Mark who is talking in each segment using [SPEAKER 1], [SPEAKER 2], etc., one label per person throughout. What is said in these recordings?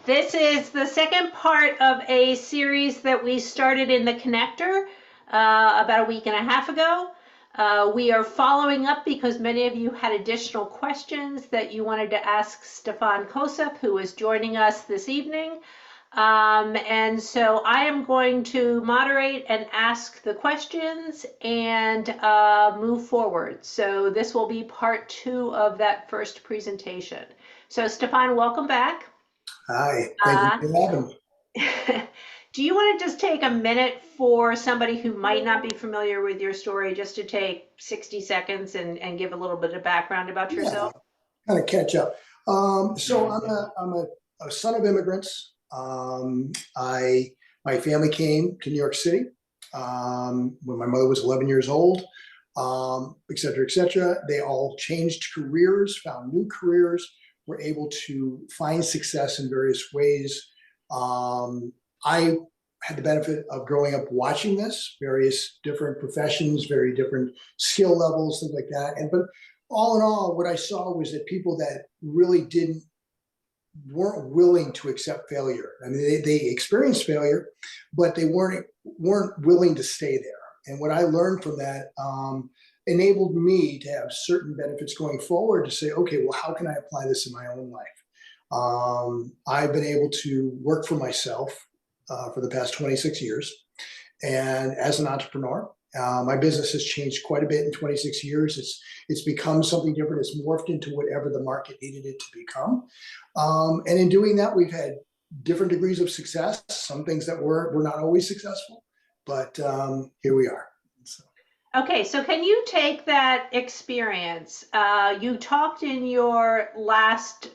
[SPEAKER 1] This is the second part of a series that we started in the Connector about a week and a half ago. We are following up because many of you had additional questions that you wanted to ask Stefan Kosof, who is joining us this evening. And so I am going to moderate and ask the questions and move forward. So this will be part two of that first presentation. So Stefan, welcome back.
[SPEAKER 2] Hi, thank you
[SPEAKER 1] Uh,
[SPEAKER 2] for having me.
[SPEAKER 1] do you want to just take a minute for somebody who might not be familiar with your story, just to take 60 seconds and give a little bit of background about
[SPEAKER 2] Yeah,
[SPEAKER 1] yourself?
[SPEAKER 2] kind of catch up. So I'm a son of immigrants. My family came to New York City when my mother was 11 years old, et cetera, et cetera. They all changed careers, found new careers, were able to find success in various ways. I had the benefit of growing up watching this, various different professions, very different skill levels, things like that. But all in all, what I saw was that people that really weren't willing to accept failure. I mean, they experienced failure, but they weren't willing to stay there. And what I learned from that enabled me to have certain benefits going forward to say, okay, well, how can I apply this in my own life? I've been able to work for myself for the past 26 years. And as an entrepreneur, my business has changed quite a bit in 26 years. It's become something different. It's morphed into whatever the market needed it to become. And in doing that, we've had different degrees of success. Some things that were not always successful, but here we are. So.
[SPEAKER 1] Okay, so can you take that experience? You talked in your last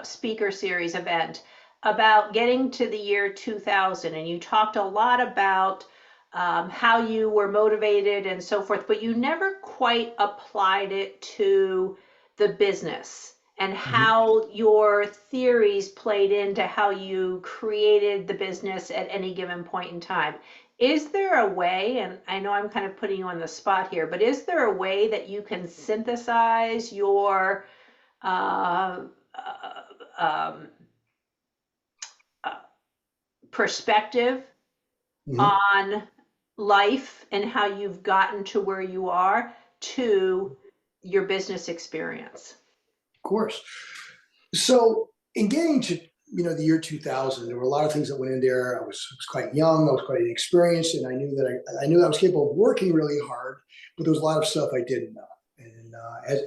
[SPEAKER 1] speaker series event about getting to the year 2000, and you talked a lot about how you were motivated and so forth, but you never quite applied it to the business and
[SPEAKER 2] Mhm.
[SPEAKER 1] how your theories played into how you created the business at any given point in time. Is there a way, and I know I'm kind of putting you on the spot here, but is there a way that you can synthesize your uh, um, uh, perspective
[SPEAKER 2] Mhm.
[SPEAKER 1] on life and how you've gotten to where you are to your business experience?
[SPEAKER 2] Of course. So in getting to the year 2000, there were a lot of things that went in there. I was quite young, I was quite inexperienced, and I knew that I knew that I was capable of working really hard, but there was a lot of stuff I didn't know. And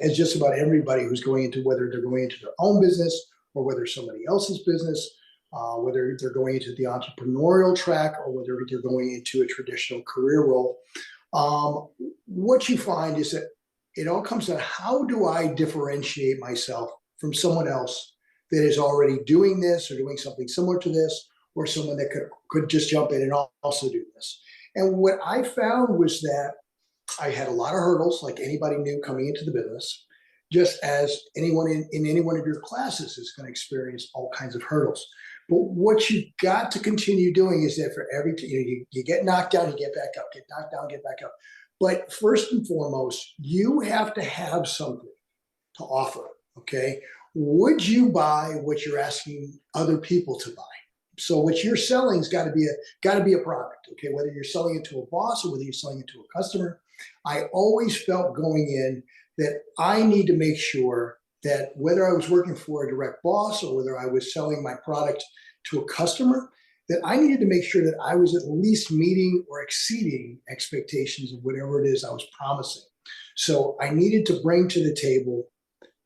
[SPEAKER 2] as just about everybody who's going into, whether they're going into their own business or whether somebody else's business, whether they're going into the entrepreneurial track or whether they're going into a traditional career role, um, what you find is that it all comes down, how do I differentiate myself from someone else that is already doing this or doing something similar to this, or someone that could just jump in and also do this. And what I found was that I had a lot of hurdles, like anybody new coming into the business, just as anyone in any one of your classes is going to experience all kinds of hurdles. But what you got to continue doing is that for every, you get knocked down, you get back up, get knocked down, get back up. But first and foremost, you have to have something to offer. Okay. Would you buy what you're asking other people to buy? So what you're selling's got to be a product. Okay. Whether you're selling it to a boss or whether you're selling it to a customer, I always felt going in that I need to make sure that whether I was working for a direct boss or whether I was selling my product to a customer, that I needed to make sure that I was at least meeting or exceeding expectations of whatever it is I was promising. So I needed to bring to the table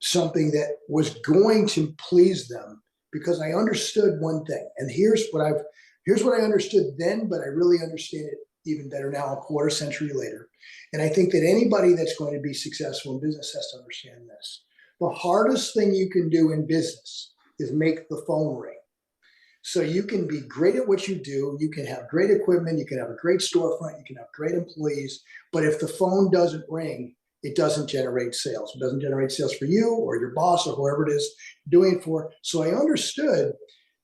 [SPEAKER 2] something that was going to please them because I understood one thing. And here's what I understood then, but I really understand it even better now, a quarter century later. And I think that anybody that's going to be successful in business has to understand this. The hardest thing you can do in business is make the phone ring. So you can be great at what you do, you can have great equipment, you can have a great storefront, you can have great employees, but if the phone doesn't ring, it doesn't generate sales. It doesn't generate sales for you or your boss or whoever it is doing it for. So I understood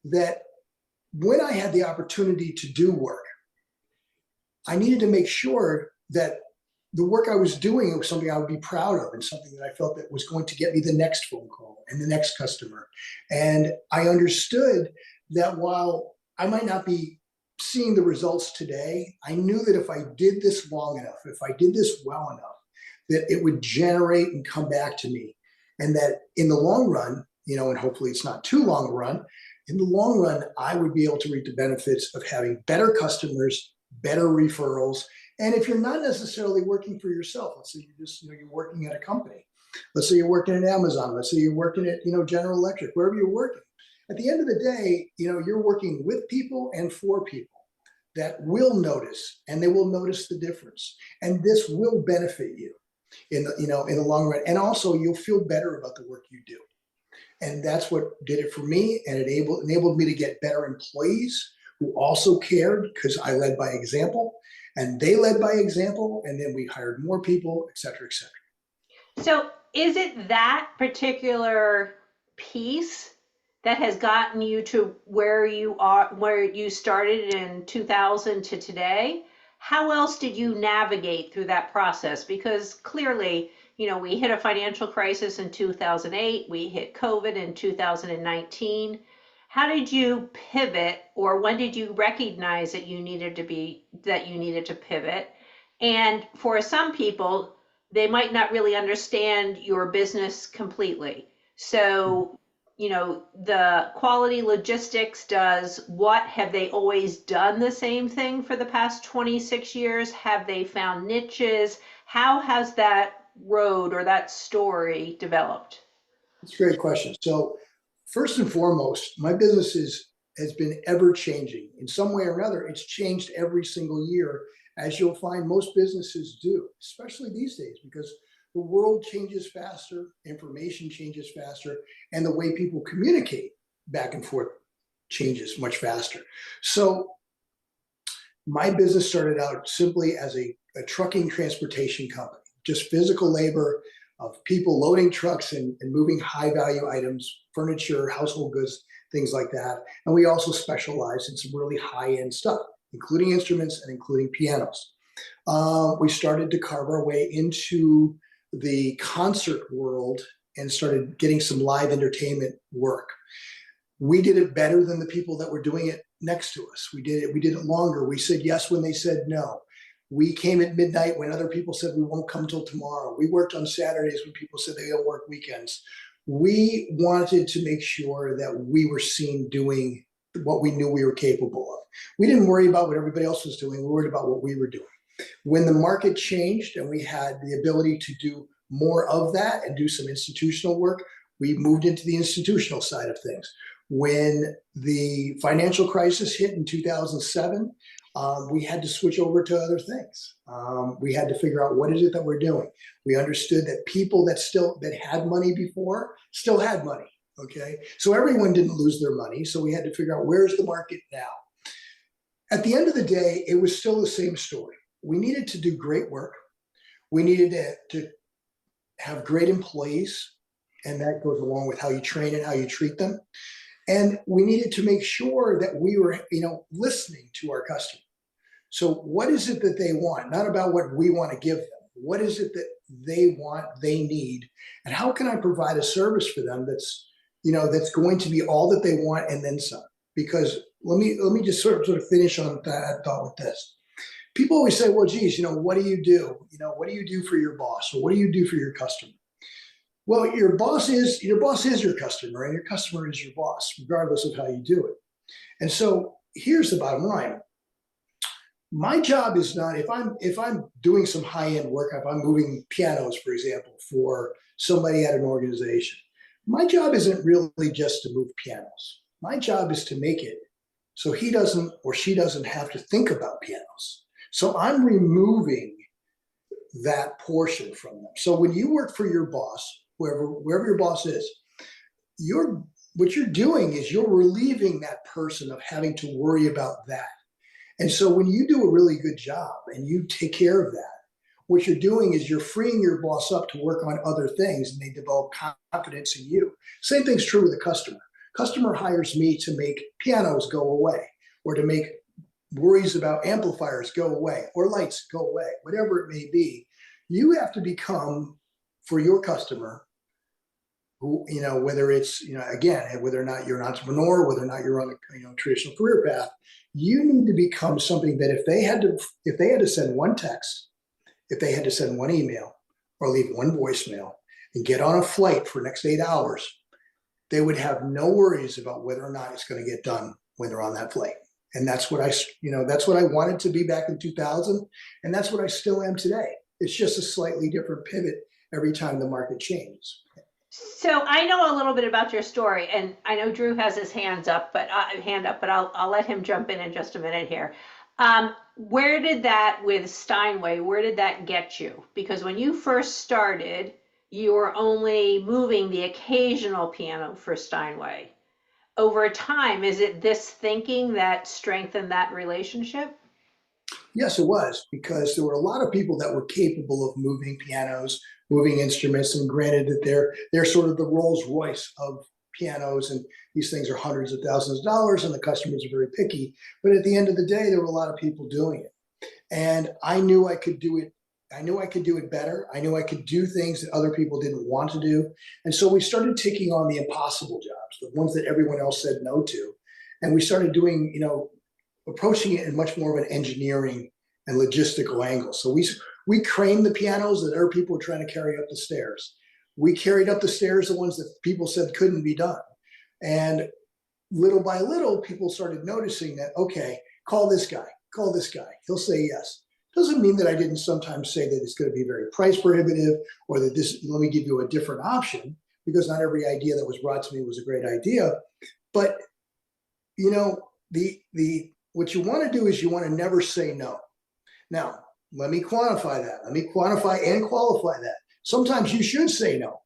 [SPEAKER 2] that when I had the opportunity to do work, I needed to make sure that the work I was doing was something I would be proud of and something that I felt that was going to get me the next phone call and the next customer. And I understood that while I might not be seeing the results today, I knew that if I did this long enough, if I did this well enough, that it would generate and come back to me. And that in the long run, and hopefully it's not too long a run, in the long run, I would be able to reap the benefits of having better customers, better referrals. And if you're not necessarily working for yourself, let's say you're just, you're working at a company. Let's say you're working at Amazon. Let's say you're working at, General Electric, wherever you're working. At the end of the day, you're working with people and for people that will notice, and they will notice the difference. And this will benefit you in the long run. And also you'll feel better about the work you do. And that's what did it for me. And it enabled me to get better employees who also cared, because I led by example. And they led by example, and then we hired more people, et cetera, et cetera.
[SPEAKER 1] So is it that particular piece that has gotten you to where you are, where you started in 2000 to today? How else did you navigate through that process? Because clearly, we hit a financial crisis in 2008, we hit COVID in 2019. How did you pivot, or when did you recognize that you needed to pivot? And for some people, they might not really understand your business completely. So, the quality logistics does what? Have they always done the same thing for the past 26 years? Have they found niches? How has that road or that story developed?
[SPEAKER 2] That's a great question. So first and foremost, my business has been ever changing. In some way or another, it's changed every single year, as you'll find most businesses do, especially these days, because the world changes faster, information changes faster, and the way people communicate back and forth changes much faster. So my business started out simply as a trucking transportation company, just physical labor of people loading trucks and moving high value items, furniture, household goods, things like that. And we also specialize in some really high end stuff, including instruments and including pianos. We started to carve our way into the concert world and started getting some live entertainment work. We did it better than the people that were doing it next to us. We did it longer. We said yes when they said no. We came at midnight when other people said we won't come till tomorrow. We worked on Saturdays when people said they don't work weekends. We wanted to make sure that we were seen doing what we knew we were capable of. We didn't worry about what everybody else was doing. We worried about what we were doing. When the market changed and we had the ability to do more of that and do some institutional work, we moved into the institutional side of things. When the financial crisis hit in 2007, we had to switch over to other things. We had to figure out what is it that we're doing. We understood that people that had money before still had money. Okay, so everyone didn't lose their money. So we had to figure out, where's the market now? At the end of the day, it was still the same story. We needed to do great work. We needed to have great employees, and that goes along with how you train and how you treat them. And we needed to make sure that we were, listening to our customer. So what is it that they want? Not about what we want to give them. What is it that they want, they need, and how can I provide a service for them that's going to be all that they want and then some? Because let me just sort of finish on that thought with this. People always say, well, geez, what do you do? What do you do for your boss? Or what do you do for your customer? Well, your boss is your customer, and your customer is your boss, regardless of how you do it. And so here's the bottom line. My job is not, if I'm doing some high-end work, if I'm moving pianos, for example, for somebody at an organization, my job isn't really just to move pianos. My job is to make it so he doesn't or she doesn't have to think about pianos. So I'm removing that portion from them. So when you work for your boss, wherever your boss is, what you're doing is you're relieving that person of having to worry about that. And so when you do a really good job and you take care of that, what you're doing is you're freeing your boss up to work on other things, and they develop confidence in you. Same thing's true with a customer. Customer hires me to make pianos go away, or to make worries about amplifiers go away, or lights go away, whatever it may be. You have to become, for your customer, who, whether it's, again, whether or not you're an entrepreneur, whether or not you're on a traditional career path, you need to become something that if they had to send one text, if they had to send one email or leave one voicemail and get on a flight for the next 8 hours, they would have no worries about whether or not it's going to get done when they're on that flight. And that's what that's what I wanted to be back in 2000. And that's what I still am today. It's just a slightly different pivot every time the market changes.
[SPEAKER 1] So I know a little bit about your story, and I know Drew has his hand up, but I'll let him jump in just a minute here. Where did that with Steinway? Where did that get you? Because when you first started, you were only moving the occasional piano for Steinway. Over time, is it this thinking that strengthened that relationship?
[SPEAKER 2] Yes, it was, because there were a lot of people that were capable of moving pianos, moving instruments, and granted that they're sort of the Rolls Royce of pianos, and these things are hundreds of thousands of dollars, and the customers are very picky. But at the end of the day, there were a lot of people doing it, and I knew I could do it. I knew I could do it better. I knew I could do things that other people didn't want to do, and so we started taking on the impossible jobs, the ones that everyone else said no to, and we started doing, approaching it in much more of an engineering and logistical angle. So we craned the pianos that other people were trying to carry up the stairs. We carried up the stairs the ones that people said couldn't be done. And little by little, people started noticing that, okay, call this guy, he'll say yes. Doesn't mean that I didn't sometimes say that it's going to be very price prohibitive, or that let me give you a different option, because not every idea that was brought to me was a great idea. But, what you want to do is you want to never say no. Now, let me quantify that. Let me quantify and qualify that. Sometimes you should say no.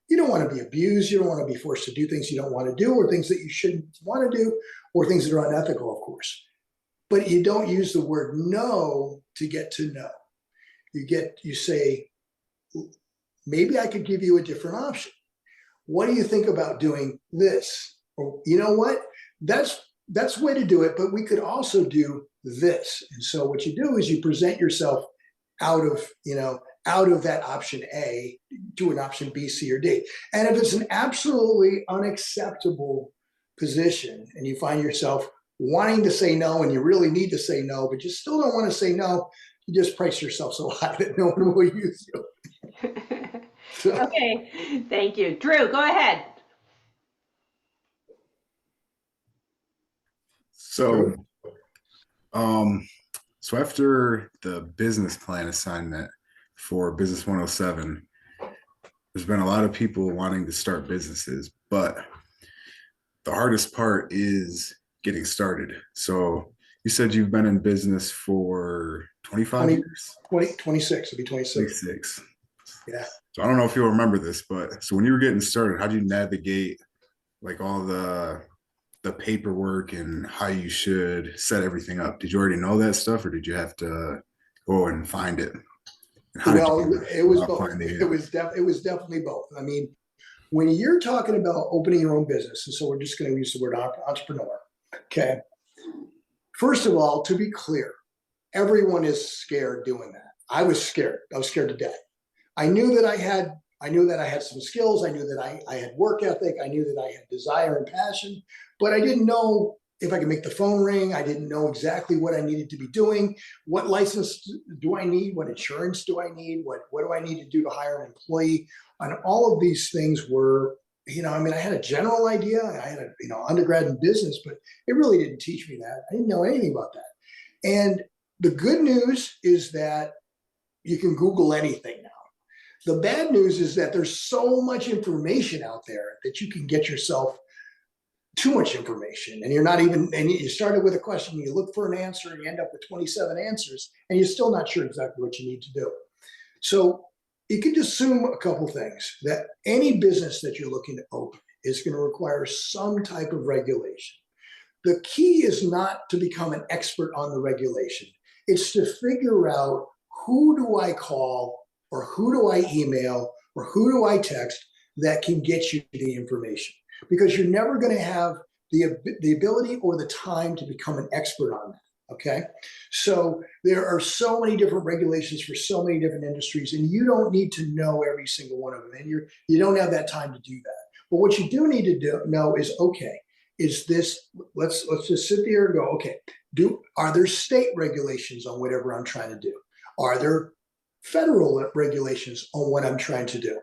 [SPEAKER 2] You don't want to be abused. You don't want to be forced to do things you don't want to do, or things that you shouldn't want to do, or things that are unethical, of course. But you don't use the word no to get to no. You say, maybe I could give you a different option. What do you think about doing this? Or, you know what? That's the way to do it, but we could also do this. And so what you do is you present yourself out of that option A to an option B, C, or D. And if it's an absolutely unacceptable position and you find yourself wanting to say no, and you really need to say no, but you still don't want to say no, you just price yourself so high that no one will use you.
[SPEAKER 1] Okay, thank you. Drew, go ahead.
[SPEAKER 3] So, so after the business plan assignment for Business 107, there's been a lot of people wanting to start businesses, but the hardest part is getting started. So you said you've been in business for 25 years?
[SPEAKER 2] 26, it'll be 26.
[SPEAKER 3] 26.
[SPEAKER 2] Yeah.
[SPEAKER 3] So I don't know if you'll remember this, but so when you were getting started, how did you navigate like all the paperwork and how you should set everything up? Did you already know that stuff, or did you have to go and find it?
[SPEAKER 2] Well, it was both. It was definitely both. I mean, when you're talking about opening your own business, and so we're just going to use the word entrepreneur, okay? First of all, to be clear, everyone is scared doing that. I was scared. I was scared to death. I knew that I had some skills. I knew that I had work ethic. I knew that I had desire and passion, but I didn't know if I could make the phone ring. I didn't know exactly what I needed to be doing. What license do I need? What insurance do I need? What do I need to do to hire an employee? And all of these things were, I had a general idea. I had undergrad in business, but it really didn't teach me that. I didn't know anything about that. And the good news is that you can Google anything now. The bad news is that there's so much information out there that you can get yourself too much information, and you started with a question, you look for an answer, and you end up with 27 answers, and you're still not sure exactly what you need to do. So you can assume a couple things, that any business that you're looking to open is going to require some type of regulation. The key is not to become an expert on the regulation. It's to figure out, who do I call, or who do I email, or who do I text that can get you the information? Because you're never going to have the ability or the time to become an expert on that. Okay. So there are so many different regulations for so many different industries, and you don't need to know every single one of them. And you don't have that time to do that. But what you do need to know is, okay, is this, let's just sit there and go, okay, are there state regulations on whatever I'm trying to do? Are there federal regulations on what I'm trying to do?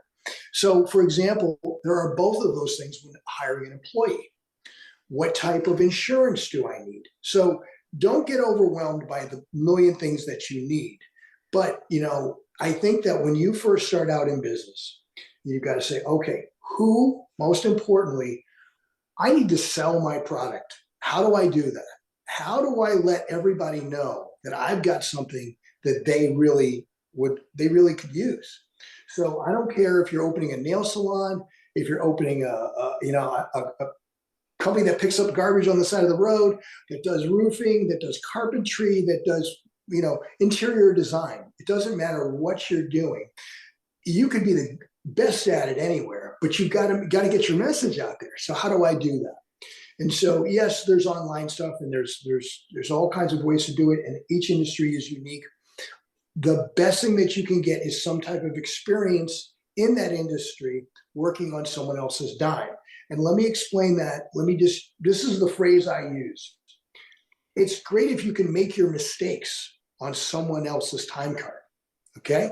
[SPEAKER 2] So for example, there are both of those things when hiring an employee. What type of insurance do I need? So don't get overwhelmed by the million things that you need. But, I think that when you first start out in business, you've got to say, okay, most importantly, I need to sell my product. How do I do that? How do I let everybody know that I've got something that they really could use? So I don't care if you're opening a nail salon, if you're opening a company that picks up garbage on the side of the road, that does roofing, that does carpentry, that does, interior design. It doesn't matter what you're doing. You could be the best at it anywhere, but you've got to get your message out there. So how do I do that? And so, yes, there's online stuff, and there's all kinds of ways to do it, and each industry is unique. The best thing that you can get is some type of experience in that industry working on someone else's dime. And let me explain that. This is the phrase I use. It's great if you can make your mistakes on someone else's time card, okay?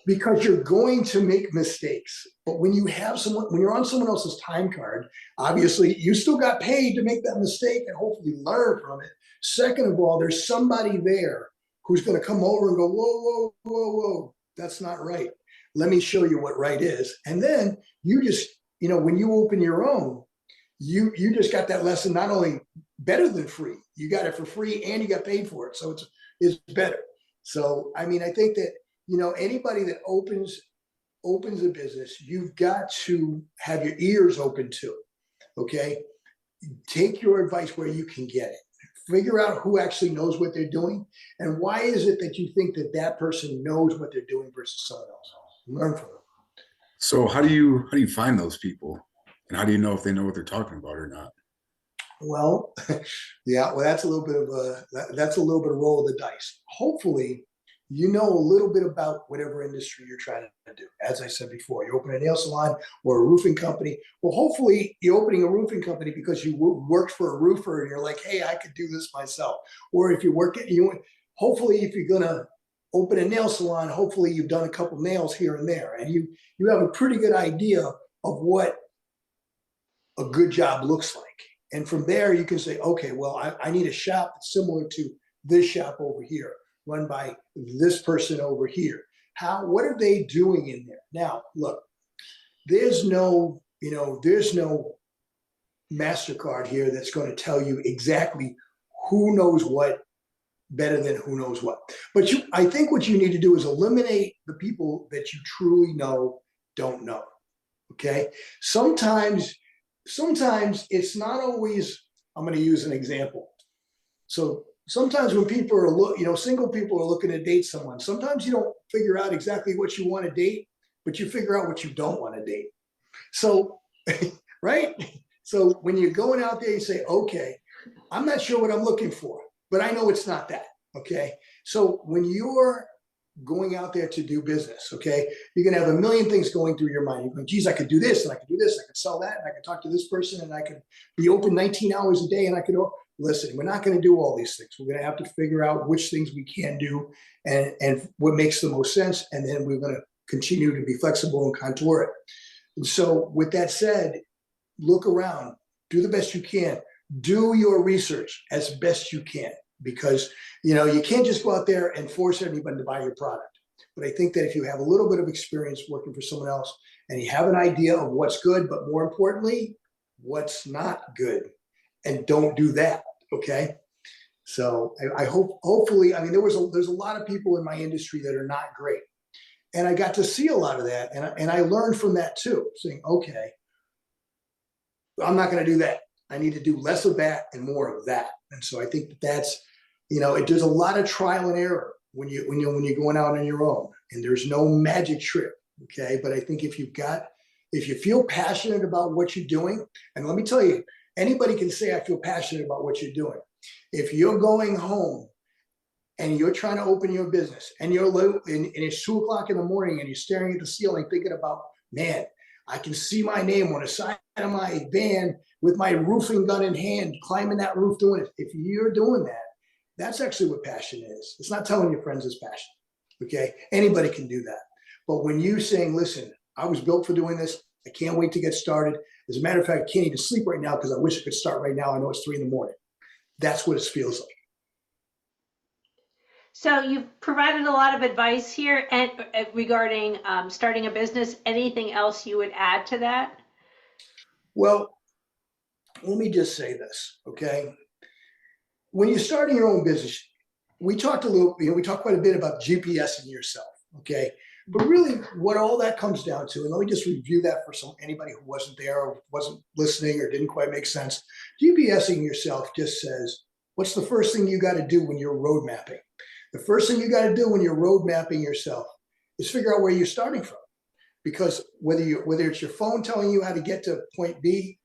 [SPEAKER 2] Because you're going to make mistakes. But when you're on someone else's time card, obviously you still got paid to make that mistake and hopefully learn from it. Second of all, there's somebody there who's going to come over and go, whoa, whoa, whoa, whoa, that's not right. Let me show you what right is. And then you just, when you open your own, you just got that lesson not only better than free, you got it for free and you got paid for it. So it's better. So, I think that, anybody that opens a business, you've got to have your ears open to it. Okay. Take your advice where you can get it. Figure out who actually knows what they're doing, and why is it that you think that person knows what they're doing versus someone else. Learn from them.
[SPEAKER 3] So how do you find those people, and how do you know if they know what they're talking about or not?
[SPEAKER 2] Well, yeah, well, that's a little bit of a roll of the dice. Hopefully, you know a little bit about whatever industry you're trying to do. As I said before, you open a nail salon or a roofing company. Well, hopefully you're opening a roofing company because you worked for a roofer and you're like, hey, I could do this myself. Or if hopefully if you're going to open a nail salon, hopefully you've done a couple nails here and there, and you have a pretty good idea of what a good job looks like. And from there, you can say, okay, well, I need a shop that's similar to this shop over here, run by this person over here. What are they doing in there? Now, look, there's no MasterCard here that's going to tell you exactly who knows what better than who knows what. But I think what you need to do is eliminate the people that you truly don't know. Okay. Sometimes it's not always, I'm going to use an example. So sometimes when people are single people are looking to date someone, sometimes you don't figure out exactly what you want to date, but you figure out what you don't want to date. So, right? So when you're going out there, you say, okay, I'm not sure what I'm looking for, but I know it's not that. Okay. So when you're going out there to do business, okay, you're going to have a million things going through your mind. You're going, geez, I could do this and I could do this. I could sell that and I could talk to this person and I could be open 19 hours a day and I could, listen, we're not going to do all these things. We're going to have to figure out which things we can do and what makes the most sense. And then we're going to continue to be flexible and contour it. And so with that said, look around, do the best you can, do your research as best you can, because you can't just go out there and force anybody to buy your product. But I think that if you have a little bit of experience working for someone else and you have an idea of what's good, but more importantly, what's not good, and don't do that. Okay. So I hopefully, there's a lot of people in my industry that are not great. And I got to see a lot of that. And I learned from that too, saying, okay, I'm not going to do that. I need to do less of that and more of that. And so I think that's, there's a lot of trial and error when you're going out on your own, and there's no magic trick. Okay. But I think if you feel passionate about what you're doing, and let me tell you, anybody can say, I feel passionate about what you're doing. If you're going home and you're trying to open your business and and it's 2 o'clock in the morning and you're staring at the ceiling thinking about, man, I can see my name on the side of my van with my roofing gun in hand, climbing that roof doing it. If you're doing that, that's actually what passion is. It's not telling your friends it's passion. Okay. Anybody can do that. But when you're saying, listen, I was built for doing this. I can't wait to get started. As a matter of fact, I can't even sleep right now because I wish I could start right now. I know it's 3 a.m. That's what it feels like.
[SPEAKER 1] So you've provided a lot of advice here and regarding starting a business. Anything else you would add to that?
[SPEAKER 2] Well, let me just say this, okay? When you're starting your own business, we talked quite a bit about GPSing yourself, okay? But really what all that comes down to, and let me just review that for anybody who wasn't there or wasn't listening or didn't quite make sense. GPSing yourself just says, what's the first thing you got to do when you're road mapping? The first thing you got to do when you're road mapping yourself is figure out where you're starting from. Because whether it's your phone telling you how to get to point B,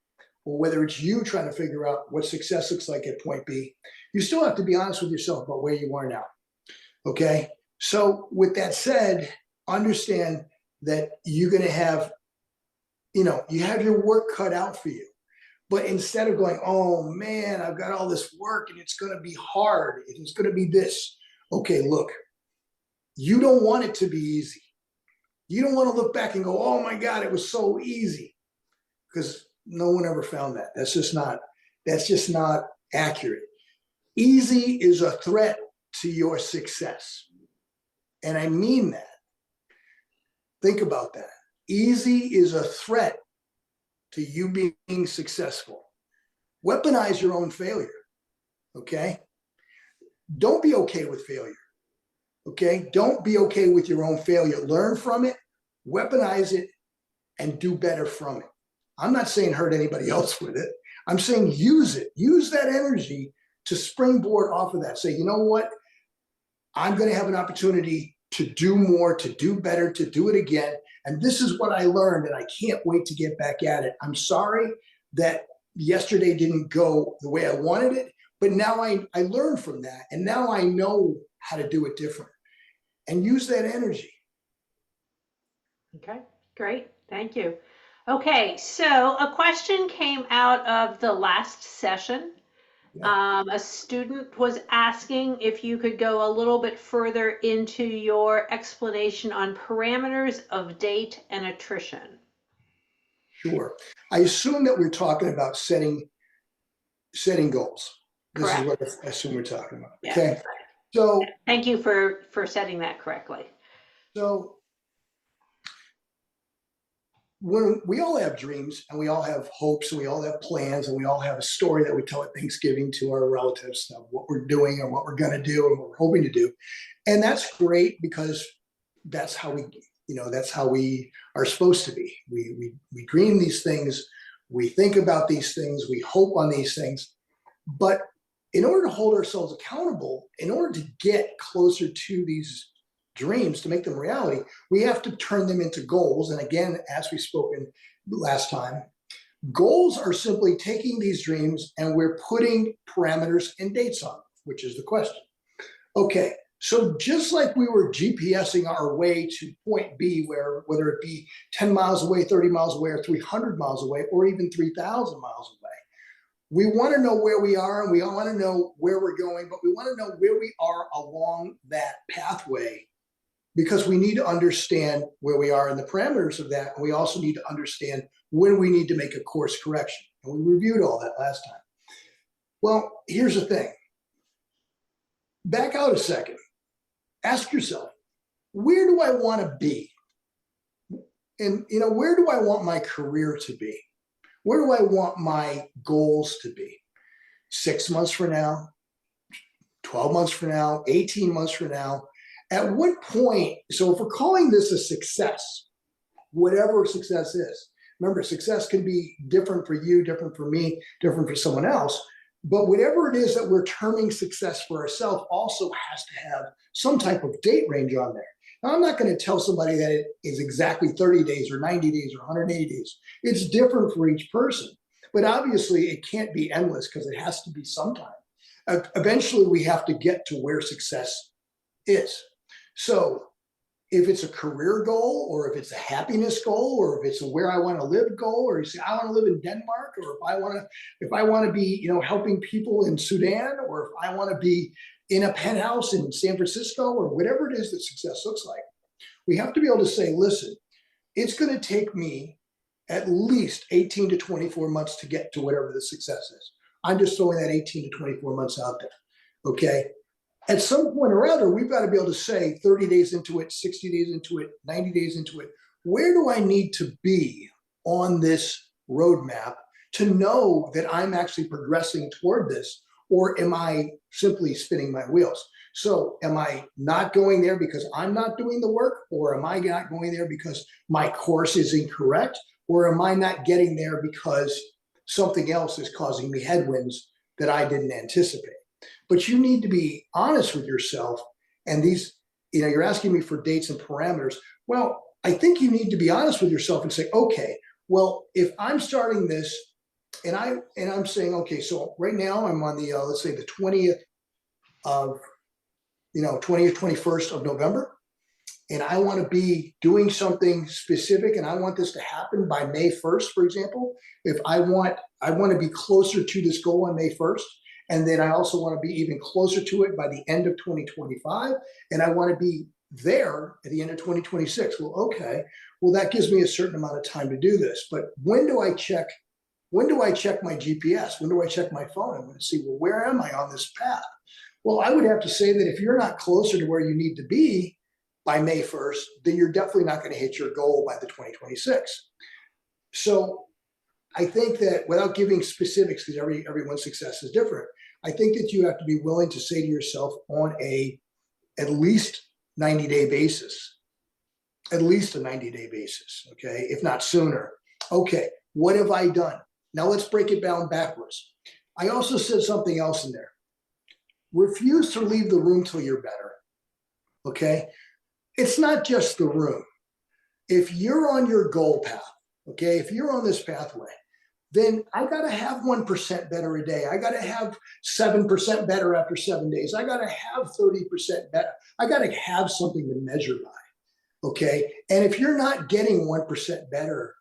[SPEAKER 2] or whether it's you trying to figure out what success looks like at point B, you still have to be honest with yourself about where you are now. Okay? So with that said, understand that you're going to have, you have your work cut out for you. But instead of going, oh man, I've got all this work and it's going to be hard, it's going to be this. Okay, look, you don't want it to be easy. You don't want to look back and go, oh my God, it was so easy. Because no one ever found that. That's just not accurate. Easy is a threat to your success. And I mean that. Think about that. Easy is a threat to you being successful. Weaponize your own failure. Okay? Don't be okay with failure. Okay? Don't be okay with your own failure. Learn from it, weaponize it, and do better from it. I'm not saying hurt anybody else with it. I'm saying use it. Use that energy to springboard off of that. Say, you know what? I'm going to have an opportunity to do more, to do better, to do it again. And this is what I learned, and I can't wait to get back at it. I'm sorry that yesterday didn't go the way I wanted it, but now I learned from that, and now I know how to do it different. And use that energy.
[SPEAKER 1] Okay, great. Thank you. Okay, so a question came out of the last session. A student was asking if you could go a little bit further into your explanation on parameters of date and attrition.
[SPEAKER 2] Sure. I assume that we're talking about setting goals. This
[SPEAKER 1] Correct.
[SPEAKER 2] is what I assume we're talking about.
[SPEAKER 1] Yeah.
[SPEAKER 2] Okay. So
[SPEAKER 1] thank you for setting that correctly.
[SPEAKER 2] So when we all have dreams and we all have hopes and we all have plans and we all have a story that we tell at Thanksgiving to our relatives of what we're doing and what we're going to do and what we're hoping to do. And that's great because that's how we are supposed to be. We dream these things, we think about these things, we hope on these things. But in order to hold ourselves accountable, in order to get closer to these dreams, to make them reality, we have to turn them into goals. And again, as we spoke in last time, goals are simply taking these dreams and we're putting parameters and dates on them, which is the question. Okay, so just like we were GPSing our way to point B, whether it be 10 miles away, 30 miles away, or 300 miles away, or even 3,000 miles away, we want to know where we are and we want to know where we're going, but we want to know where we are along that pathway, because we need to understand where we are in the parameters of that. And we also need to understand when we need to make a course correction. And we reviewed all that last time. Well, here's the thing. Back out a second. Ask yourself, where do I want to be? And where do I want my career to be? Where do I want my goals to be? 6 months from now, 12 months from now, 18 months from now? At what point, so if we're calling this a success, whatever success is, remember, success can be different for you, different for me, different for someone else, but whatever it is that we're terming success for ourselves also has to have some type of date range on there. Now, I'm not going to tell somebody that it is exactly 30 days or 90 days or 180 days. It's different for each person, but obviously it can't be endless because it has to be sometime. eventually we have to get to where success is. So if it's a career goal, or if it's a happiness goal, or if it's a where I want to live goal, or you say I want to live in Denmark, or if I want to be, you know, helping people in Sudan, or if I want to be in a penthouse in San Francisco, or whatever it is that success looks like, we have to be able to say, listen, it's going to take me at least 18 to 24 months to get to whatever the success is. I'm just throwing that 18 to 24 months out there. Okay. At some point or other, we've got to be able to say 30 days into it, 60 days into it, 90 days into it, where do I need to be on this roadmap to know that I'm actually progressing toward this, or am I simply spinning my wheels? So am I not going there because I'm not doing the work, or am I not going there because my course is incorrect, or am I not getting there because something else is causing me headwinds that I didn't anticipate? But you need to be honest with yourself. And these, you know, you're asking me for dates and parameters. Well, I think you need to be honest with yourself and say, okay, well, if I'm starting this and I'm saying, okay, so right now I'm on the, let's say the 20th of, 20th, 21st of November. And I want to be doing something specific, and I want this to happen by May 1st, for example. If I want to be closer to this goal on May 1st. And then I also want to be even closer to it by the end of 2025. And I want to be there at the end of 2026. Well, okay. Well, that gives me a certain amount of time to do this. But when do I check my GPS? When do I check my phone? I'm going to see, well, where am I on this path? Well, I would have to say that if you're not closer to where you need to be by May 1st, then you're definitely not going to hit your goal by the 2026. So I think that without giving specifics, because everyone's success is different, I think that you have to be willing to say to yourself on at least 90-day basis, okay, if not sooner. Okay, what have I done? Now let's break it down backwards. I also said something else in there. Refuse to leave the room till you're better, okay? It's not just the room. If you're on your goal path, okay, if you're on this pathway, then I got to have 1% better a day. I got to have 7% better after 7 days. I got to have 30% better. I got to have something to measure by, okay? And if you're not getting 1% better,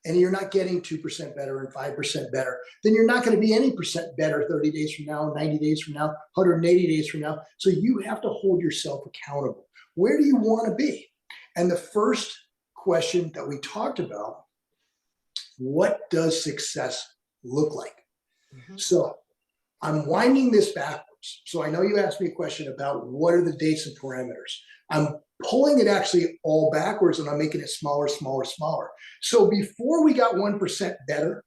[SPEAKER 2] and you're not getting 2% better and 5% better, then you're not going to be any percent better 30 days from now, 90 days from now, 180 days from now. So you have to hold yourself accountable. Where do you want to be? And the first question that we talked about, what does success look like? Mm-hmm. So I'm winding this backwards. So I know you asked me a question about what are the dates and parameters. I'm pulling it actually all backwards, and I'm making it smaller, smaller, smaller. So before we got 1% better,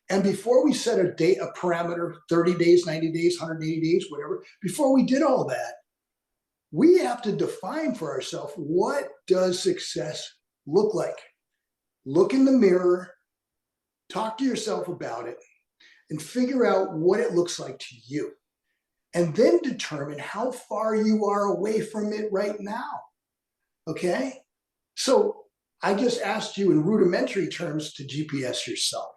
[SPEAKER 2] and before we set a date, a parameter, 30 days, 90 days, 180 days, whatever, before we did all that, we have to define for ourselves, what does success look like? Look in the mirror, talk to yourself about it, and figure out what it looks like to you. And then determine how far you are away from it right now. Okay? So I just asked you in rudimentary terms to GPS yourself.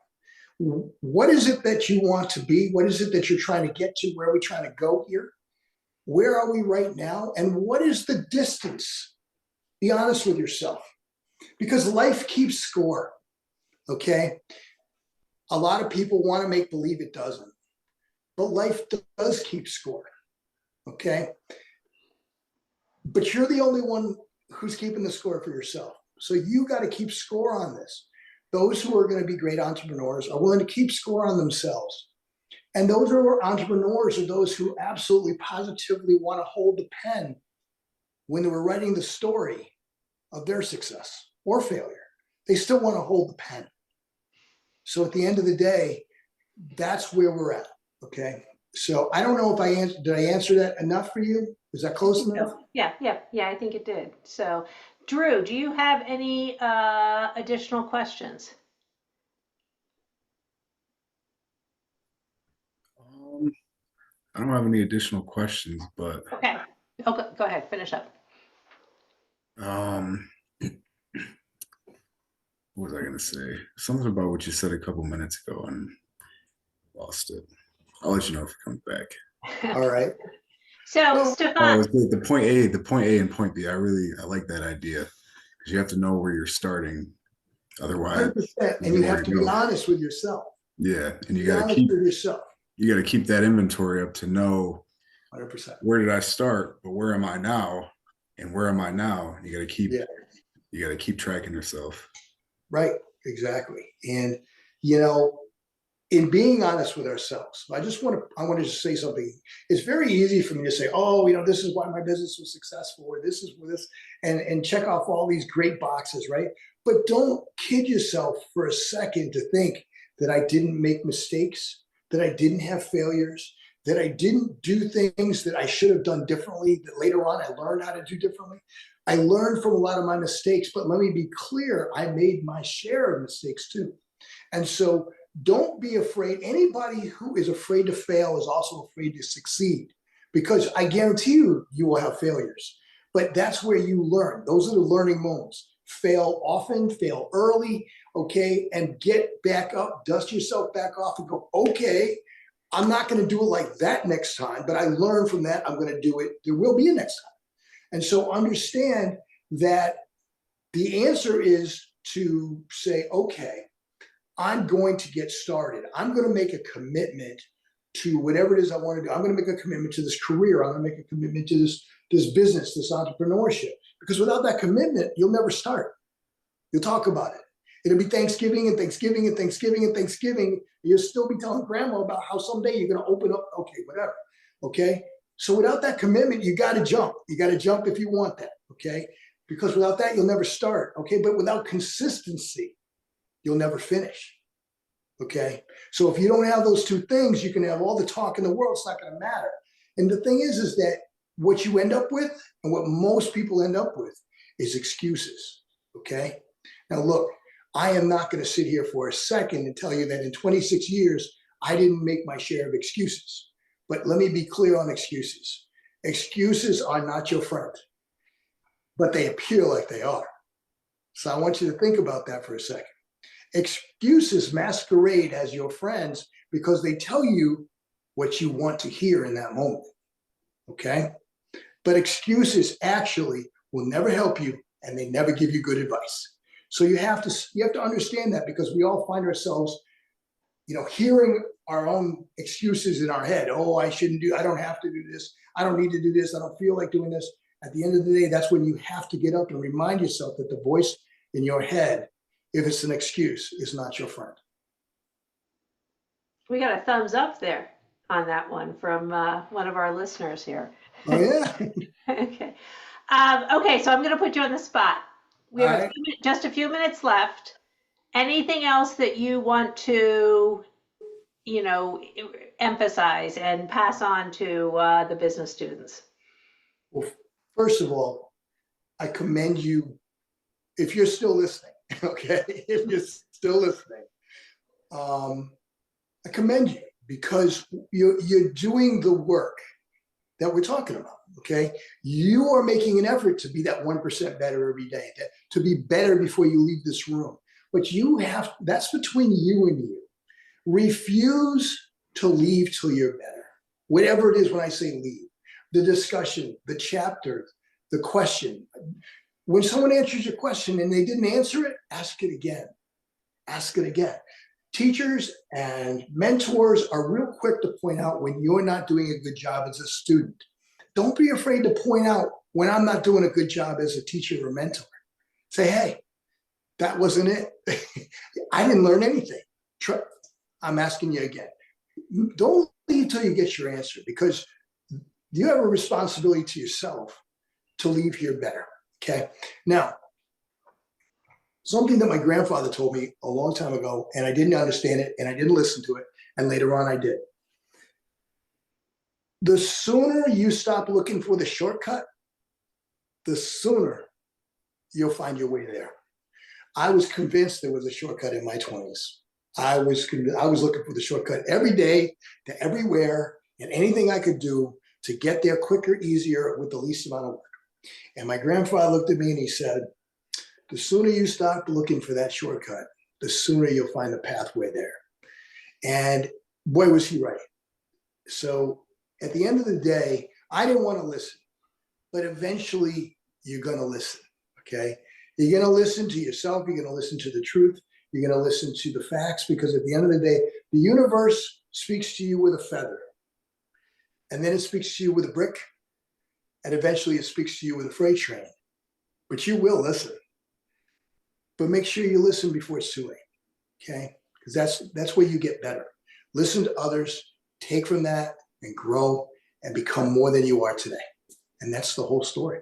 [SPEAKER 2] What is it that you want to be? What is it that you're trying to get to? Where are we trying to go here? Where are we right now? And what is the distance? Be honest with yourself. Because life keeps score. Okay? A lot of people want to make believe it doesn't. But life does keep score. Okay? But you're the only one who's keeping the score for yourself. So you got to keep score on this. Those who are going to be great entrepreneurs are willing to keep score on themselves. And those who are entrepreneurs are those who absolutely positively want to hold the pen when they were writing the story of their success or failure. They still want to hold the pen. So at the end of the day, that's where we're at. Okay. So I don't know if did I answer that enough for you? Is that close enough?
[SPEAKER 1] Yeah, I think it did. So Drew, do you have any additional questions?
[SPEAKER 3] I don't have any additional questions, but
[SPEAKER 1] okay. Go ahead, finish up.
[SPEAKER 3] What was I gonna say? Something about what you said a couple minutes ago and lost it. I'll let you know if it comes back.
[SPEAKER 2] All right.
[SPEAKER 1] So,
[SPEAKER 2] Well,
[SPEAKER 3] Oh,
[SPEAKER 1] Stefan,
[SPEAKER 3] it's the point A and point B. I like that idea because you have to know where you're starting. Otherwise,
[SPEAKER 2] 100%.
[SPEAKER 3] you
[SPEAKER 2] And
[SPEAKER 3] know
[SPEAKER 2] you
[SPEAKER 3] where
[SPEAKER 2] have
[SPEAKER 3] to
[SPEAKER 2] to be
[SPEAKER 3] go.
[SPEAKER 2] honest with yourself.
[SPEAKER 3] Yeah, and
[SPEAKER 2] Be honest with yourself.
[SPEAKER 3] you got to keep that inventory up to know
[SPEAKER 2] 100%.
[SPEAKER 3] where did I start, but where am I now, and where am I now?
[SPEAKER 2] Yeah.
[SPEAKER 3] You got to keep tracking yourself.
[SPEAKER 2] Right. Exactly. And, you know, in being honest with ourselves, I want to just say something. It's very easy for me to say, oh, this is why my business was successful, or this is this, and check off all these great boxes, right? But don't kid yourself for a second to think that I didn't make mistakes, that I didn't have failures, that I didn't do things that I should have done differently, that later on I learned how to do differently. I learned from a lot of my mistakes, but let me be clear, I made my share of mistakes too. And so don't be afraid. Anybody who is afraid to fail is also afraid to succeed, because I guarantee you will have failures. But that's where you learn. Those are the learning moments. Fail often, fail early, okay, and get back up, dust yourself back off and go, okay, I'm not going to do it like that next time, but I learned from that. I'm going to do it. There will be a next time. And so understand that the answer is to say, okay, I'm going to get started. I'm going to make a commitment to whatever it is I want to do. I'm going to make a commitment to this career. I'm going to make a commitment to this business, this entrepreneurship. Because without that commitment, you'll never start. You'll talk about it. It'll be Thanksgiving and Thanksgiving and Thanksgiving and Thanksgiving. You'll still be telling grandma about how someday you're going to open up. Okay, whatever. Okay. So without that commitment, you got to jump. You got to jump if you want that. Okay. Because without that, you'll never start. Okay. But without consistency, you'll never finish. Okay. So if you don't have those two things, you can have all the talk in the world. It's not going to matter. And the thing is that what you end up with and what most people end up with is excuses. Okay. Now, look, I am not going to sit here for a second and tell you that in 26 years, I didn't make my share of excuses. But let me be clear on excuses. Excuses are not your friend, but they appear like they are. So I want you to think about that for a second. Excuses masquerade as your friends because they tell you what you want to hear in that moment. Okay? But excuses actually will never help you, and they never give you good advice. So you have to understand that, because we all find ourselves, hearing our own excuses in our head. Oh, I don't have to do this. I don't need to do this. I don't feel like doing this. At the end of the day, that's when you have to get up and remind yourself that the voice in your head, if it's an excuse, is not your friend.
[SPEAKER 1] we got a thumbs up there on that one from one of our listeners here.
[SPEAKER 2] Oh, yeah.
[SPEAKER 1] Okay. Okay, so I'm going to put you on the spot. We
[SPEAKER 2] All
[SPEAKER 1] have
[SPEAKER 2] right.
[SPEAKER 1] just a few minutes left. Anything else that you want to, emphasize and pass on to the business students?
[SPEAKER 2] Well, first of all, I commend you if you're still listening. Okay. If you're still listening, I commend you, because you're doing the work that we're talking about. Okay. You are making an effort to be that 1% better every day, to be better before you leave this room. But that's between you and you. Refuse to leave till you're better. Whatever it is, when I say leave, the discussion, the chapter, the question. When someone answers your question and they didn't answer it, ask it again. Ask it again. Teachers and mentors are real quick to point out when you're not doing a good job as a student. Don't be afraid to point out when I'm not doing a good job as a teacher or mentor. Say, hey, that wasn't it. I didn't learn anything. I'm asking you again. Don't leave till you get your answer, because you have a responsibility to yourself to leave here better. Okay. Now, something that my grandfather told me a long time ago, and I didn't understand it and I didn't listen to it, and later on I did. The sooner you stop looking for the shortcut, the sooner you'll find your way there. I was convinced there was a shortcut in my 20s. I was looking for the shortcut every day to everywhere, and anything I could do to get there quicker, easier, with the least amount of work. And my grandfather looked at me and he said, the sooner you stop looking for that shortcut, the sooner you'll find the pathway there. And boy, was he right. So At the end of the day, I didn't want to listen, but eventually you're going to listen. Okay. You're going to listen to yourself. You're going to listen to the truth. You're going to listen to the facts, because at the end of the day, the universe speaks to you with a feather, and then it speaks to you with a brick, and eventually it speaks to you with a freight train. But you will listen. But make sure you listen before it's too late. Okay. Because that's where you get better. Listen to others, take from that, and grow and become more than you are today. And that's the whole story.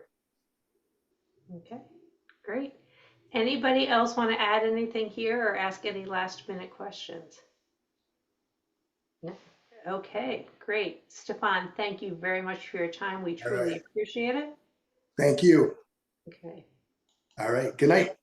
[SPEAKER 1] Okay, great. Anybody else want to add anything here or ask any last minute questions? No. Okay, great. Stefan, thank you very much for your time. We
[SPEAKER 2] All
[SPEAKER 1] truly
[SPEAKER 2] right.
[SPEAKER 1] appreciate it.
[SPEAKER 2] Thank you.
[SPEAKER 1] Okay.
[SPEAKER 2] All right. Good night.